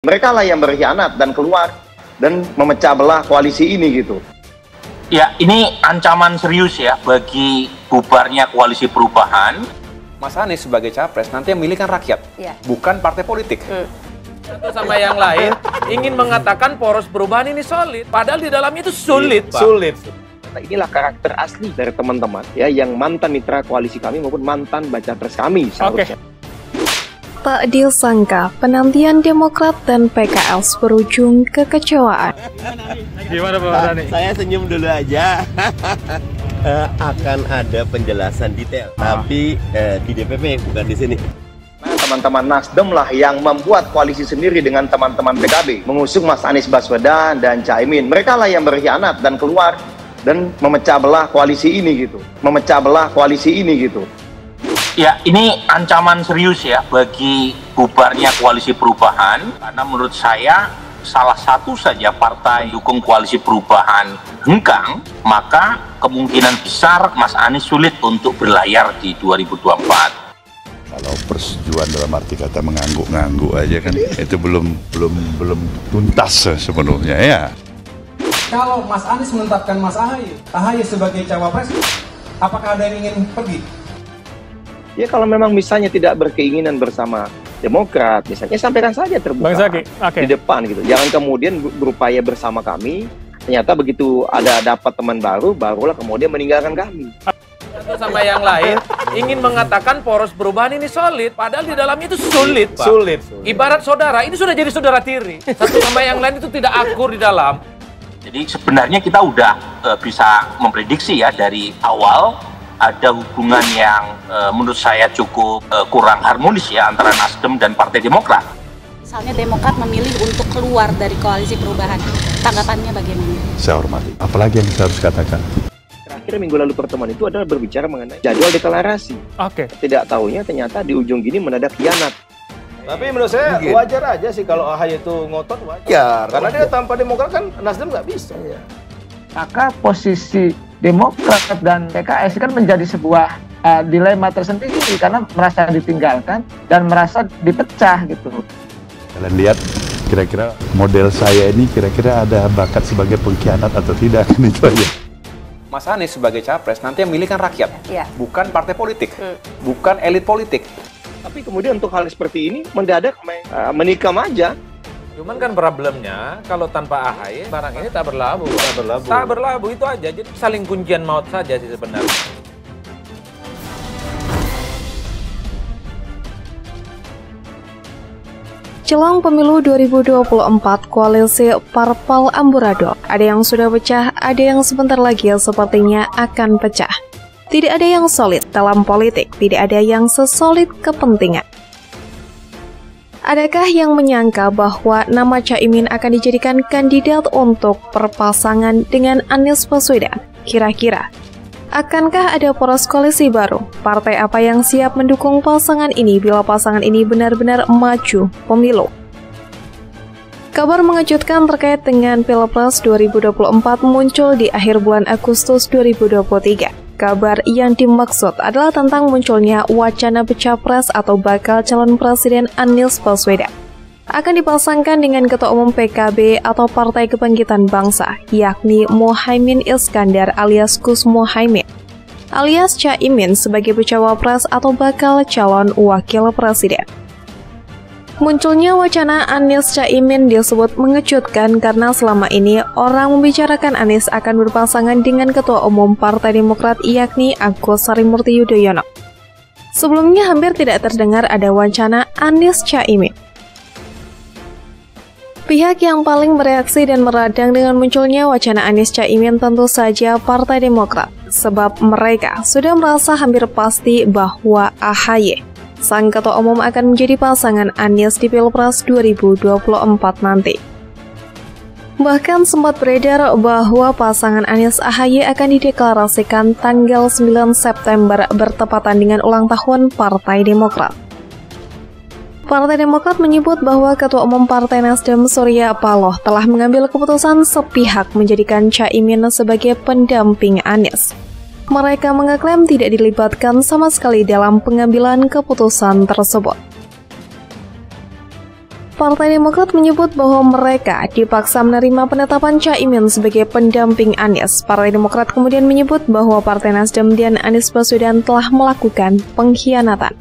Mereka lah yang berkhianat dan keluar dan memecah belah koalisi ini gitu. Ya, ini ancaman serius ya bagi bubarnya koalisi perubahan. Mas Anies sebagai capres nanti yang milih kan rakyat, bukan partai politik. Satu sama yang lain ingin mengatakan poros perubahan ini solid, padahal di dalamnya itu sulit, Pak. Sulit. Nah, inilah karakter asli dari teman-teman ya yang mantan mitra koalisi kami maupun mantan baca pres kami seharusnya. Tak disangka, penantian Demokrat dan PKS berujung kekecewaan. Gimana Pak Mardhani? Saya senyum dulu aja. Akan ada penjelasan detail, tapi di DPP bukan di sini. Nah, teman-teman Nasdem lah yang membuat koalisi sendiri dengan teman-teman PKB, mengusung Mas Anies Baswedan dan Caimin. Mereka lah yang berkhianat dan keluar dan memecah belah koalisi ini gitu. Memecah belah koalisi ini gitu. Ya, ini ancaman serius ya bagi bubarnya koalisi perubahan, karena menurut saya salah satu saja partai dukung koalisi perubahan hengkang, maka kemungkinan besar Mas Anies sulit untuk berlayar di 2024. Kalau persetujuan dalam arti kata mengangguk-ngangguk aja kan itu belum tuntas sepenuhnya ya. Kalau Mas Anies menetapkan Mas AHY sebagai cawapres, apakah ada yang ingin pergi? Ya kalau memang misalnya tidak berkeinginan bersama Demokrat, misalnya sampaikan saja terbuka di depan gitu. Jangan kemudian berupaya bersama kami, ternyata begitu ada dapat teman baru, barulah kemudian meninggalkan kami. Satu sama yang lain ingin mengatakan poros perubahan ini solid, padahal di dalamnya itu sulit, Pak. Sulit. Ibarat saudara, ini sudah jadi saudara tiri. Satu sama yang lain itu tidak akur di dalam. Jadi sebenarnya kita udah bisa memprediksi ya dari awal ada hubungan yang menurut saya cukup kurang harmonis ya antara Nasdem dan Partai Demokrat. Misalnya Demokrat memilih untuk keluar dari koalisi perubahan, tanggapannya bagaimana? Saya hormati. Apalagi yang saya harus katakan? Terakhir minggu lalu pertemuan itu adalah berbicara mengenai jadwal deklarasi. Tidak tahunya ternyata di ujung gini mendadak khianat. Tapi menurut saya wajar aja sih kalau AHY itu ngotot wajar. Karena dia tanpa Demokrat kan Nasdem nggak bisa. Maka posisi Demokrat dan PKS kan menjadi sebuah dilema tersendiri karena merasa ditinggalkan dan merasa dipecah gitu. Kalian lihat kira-kira model saya ini kira-kira ada bakat sebagai pengkhianat atau tidak, kan itu aja. Mas Anies sebagai capres nanti yang milih kan rakyat, bukan partai politik, bukan elit politik. Tapi kemudian untuk hal seperti ini mendadak menikam aja. Cuman kan problemnya kalau tanpa AHY barang ini tak berlabuh. Tak berlabuh itu aja. Jadi saling kuncian maut saja sih sebenarnya. Jelang pemilu 2024, koalisi Parpol Amburadul, ada yang sudah pecah, ada yang sebentar lagi sepertinya akan pecah. Tidak ada yang solid dalam politik, tidak ada yang sesolid kepentingan. Adakah yang menyangka bahwa nama Caimin akan dijadikan kandidat untuk perpasangan dengan Anies Baswedan? Kira-kira, akankah ada poros koalisi baru? Partai apa yang siap mendukung pasangan ini bila pasangan ini benar-benar maju pemilu? Kabar mengejutkan terkait dengan Pilpres 2024 muncul di akhir bulan Agustus 2023. Kabar yang dimaksud adalah tentang munculnya wacana baca pres atau bakal calon presiden Anies Baswedan akan dipasangkan dengan Ketua Umum PKB atau Partai Kebangkitan Bangsa, yakni Muhaimin Iskandar alias Gus Muhaimin, alias Caimin sebagai bacawa pres atau bakal calon wakil presiden. Munculnya wacana Anies Caimin disebut mengejutkan karena selama ini orang membicarakan Anies akan berpasangan dengan Ketua Umum Partai Demokrat yakni Agus Harimurti Yudhoyono. Sebelumnya hampir tidak terdengar ada wacana Anies Caimin. Pihak yang paling bereaksi dan meradang dengan munculnya wacana Anies Caimin tentu saja Partai Demokrat, sebab mereka sudah merasa hampir pasti bahwa AHY, sang Ketua Umum, akan menjadi pasangan Anies di Pilpres 2024 nanti. Bahkan sempat beredar bahwa pasangan Anies AHY akan dideklarasikan tanggal 9 September bertepatan dengan ulang tahun Partai Demokrat. Partai Demokrat menyebut bahwa Ketua Umum Partai Nasdem Surya Paloh telah mengambil keputusan sepihak menjadikan Caimin sebagai pendamping Anies. Mereka mengaklaim tidak dilibatkan sama sekali dalam pengambilan keputusan tersebut. Partai Demokrat menyebut bahwa mereka dipaksa menerima penetapan Caimin sebagai pendamping Anies. Partai Demokrat kemudian menyebut bahwa Partai Nasdem dan Anies Baswedan telah melakukan pengkhianatan.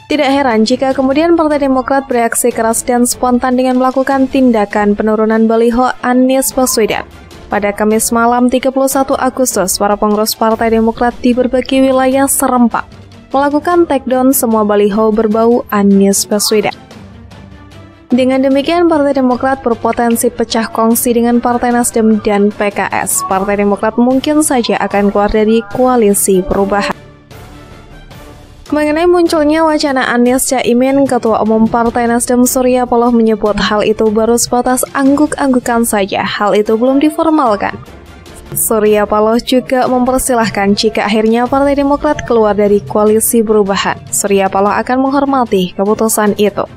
Tidak heran jika kemudian Partai Demokrat bereaksi keras dan spontan dengan melakukan tindakan penurunan baliho Anies Baswedan. Pada Kamis malam 31 Agustus, para pengurus Partai Demokrat di berbagai wilayah serempak melakukan take-down semua baliho berbau Anies Baswedan. Dengan demikian, Partai Demokrat berpotensi pecah kongsi dengan Partai Nasdem dan PKS. Partai Demokrat mungkin saja akan keluar dari koalisi perubahan. Mengenai munculnya wacana Anies Caimin, Ketua Umum Partai Nasdem Surya Paloh menyebut hal itu baru sebatas angguk-anggukan saja, hal itu belum diformalkan. Surya Paloh juga mempersilahkan jika akhirnya Partai Demokrat keluar dari koalisi perubahan. Surya Paloh akan menghormati keputusan itu.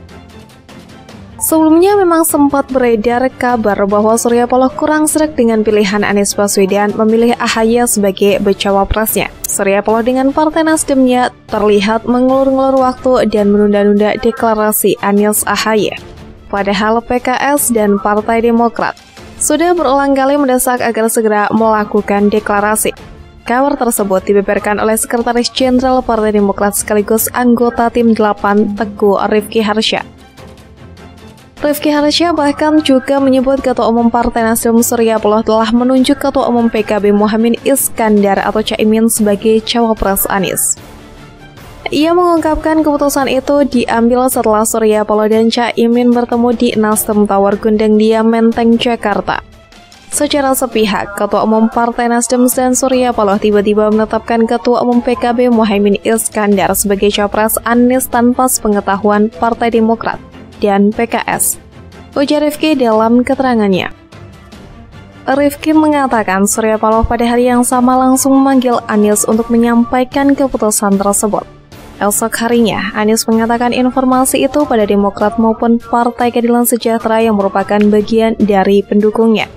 Sebelumnya memang sempat beredar kabar bahwa Surya Paloh kurang sreg dengan pilihan Anies Baswedan memilih AHY sebagai bacawa presnya. Surya Paloh dengan Partai Nasdemnya terlihat mengulur-ngulur waktu dan menunda-nunda deklarasi Anies AHY. Padahal PKS dan Partai Demokrat sudah berulang kali mendesak agar segera melakukan deklarasi. Kabar tersebut dibeberkan oleh Sekretaris Jenderal Partai Demokrat sekaligus anggota Tim 8 Teguh Rifki Harsha. Rifki Harsha bahkan juga menyebut Ketua Umum Partai Nasdem Surya Paloh telah menunjuk Ketua Umum PKB Muhaimin Iskandar atau Caimin sebagai cawapres Anies. Ia mengungkapkan keputusan itu diambil setelah Surya Paloh dan Caimin bertemu di Nasdem Tower Gundedia Menteng, Jakarta. Secara sepihak, Ketua Umum Partai Nasdem dan Surya Paloh tiba-tiba menetapkan Ketua Umum PKB Muhaimin Iskandar sebagai cawapres Anies tanpa sepengetahuan Partai Demokrat dan PKS, ujar Rifki dalam keterangannya. Rifki mengatakan Surya Paloh pada hari yang sama langsung memanggil Anies untuk menyampaikan keputusan tersebut. Esok harinya, Anies mengatakan informasi itu pada Demokrat maupun Partai Keadilan Sejahtera yang merupakan bagian dari pendukungnya.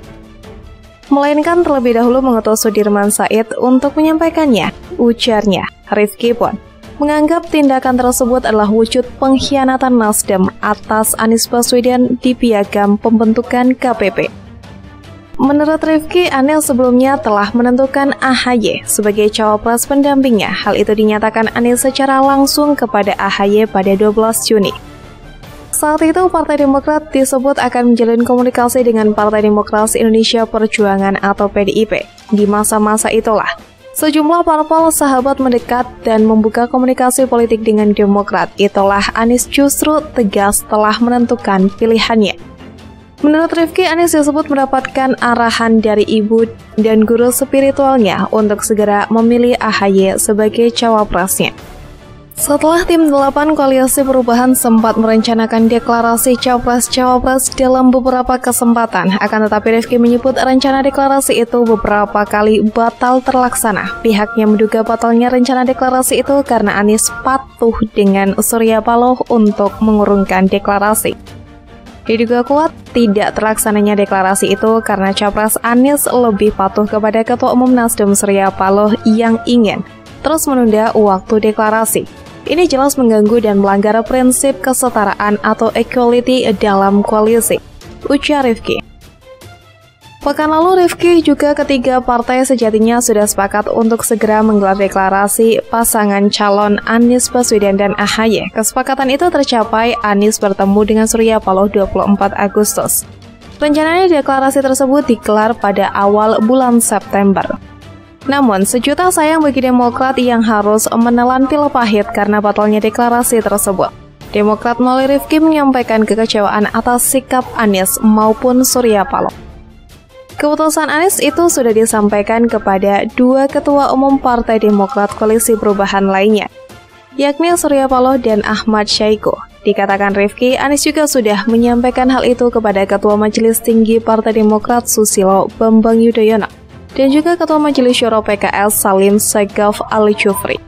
Melainkan terlebih dahulu mengutus Sudirman Said untuk menyampaikannya, ujarnya. Rifki pun menganggap tindakan tersebut adalah wujud pengkhianatan Nasdem atas Anies Baswedan di piagam pembentukan KPP. Menurut Rifki, Anies sebelumnya telah menentukan AHY sebagai cawapres pendampingnya. Hal itu dinyatakan Anies secara langsung kepada AHY pada 12 Juni. Saat itu, Partai Demokrat disebut akan menjalin komunikasi dengan Partai Demokrasi Indonesia Perjuangan atau PDIP. Di masa-masa itulah, sejumlah parpol sahabat mendekat dan membuka komunikasi politik dengan Demokrat. Itulah Anies justru tegas telah menentukan pilihannya. Menurut Rifki, Anies disebut mendapatkan arahan dari ibu dan guru spiritualnya untuk segera memilih AHY sebagai cawapresnya. Setelah Tim 8 Koalisi Perubahan sempat merencanakan deklarasi cawapres-cawapres dalam beberapa kesempatan, akan tetapi Rifki menyebut rencana deklarasi itu beberapa kali batal terlaksana. Pihaknya menduga batalnya rencana deklarasi itu karena Anies patuh dengan Surya Paloh untuk mengurungkan deklarasi. Diduga kuat tidak terlaksananya deklarasi itu karena capres Anies lebih patuh kepada Ketua Umum Nasdem Surya Paloh yang ingin terus menunda waktu deklarasi. Ini jelas mengganggu dan melanggar prinsip kesetaraan atau equality dalam koalisi, ujar Rifki. Pekan lalu Rifki juga ketiga partai sejatinya sudah sepakat untuk segera menggelar deklarasi pasangan calon Anies Baswedan dan AHY. Kesepakatan itu tercapai Anies bertemu dengan Surya Paloh 24 Agustus. Rencananya deklarasi tersebut digelar pada awal bulan September. Namun, sejuta sayang bagi Demokrat yang harus menelan pil pahit karena batalnya deklarasi tersebut. Demokrat melalui Rifki menyampaikan kekecewaan atas sikap Anies maupun Surya Paloh. Keputusan Anies itu sudah disampaikan kepada dua ketua umum Partai Demokrat Koalisi Perubahan lainnya, yakni Surya Paloh dan Ahmad Syahiku. Dikatakan Rifki, Anies juga sudah menyampaikan hal itu kepada Ketua Majelis Tinggi Partai Demokrat Susilo Bambang Yudhoyono dan juga Ketua Majelis Syuro PKS Salim Segaf Ali Jufri.